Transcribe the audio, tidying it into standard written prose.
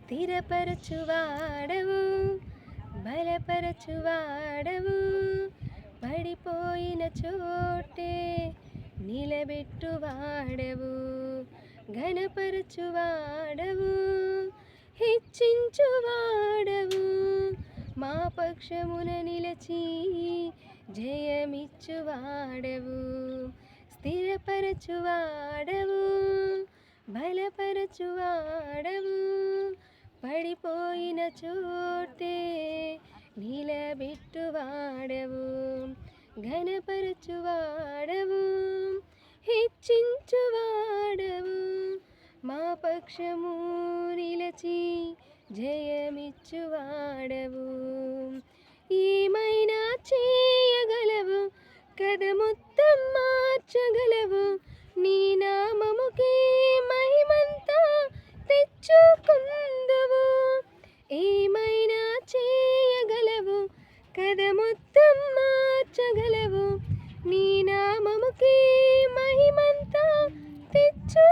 స్థిరపరచువాడవు, బలపరచువాడవు, పడిపోయిన చోటే నిలబెట్టువాడవు, ఘనపరచువాడవు, హెచ్చించువాడవు, మా పక్షమున నిలచి జయమిచ్చువాడవు, స్థిరపరచువాడవు, బలపరచువాడవు, పడిపోయిన చోటే నిలబెట్టువాడవు, ఘనపరచువాడవు, హెచ్చించువాడవు, మా పక్షము నిలచి జయమిచ్చువాడవు. ఏమైనా చేయగలవు, కథ మొత్తం మార్చగలవు, నీ నామముకే మహిమంతా తెచ్చుకుందువు. ఏమైనా చేయగలవు, కథ మొత్తం మార్చగలవు, నీ నామముకే మహిమంతా తెచ్చు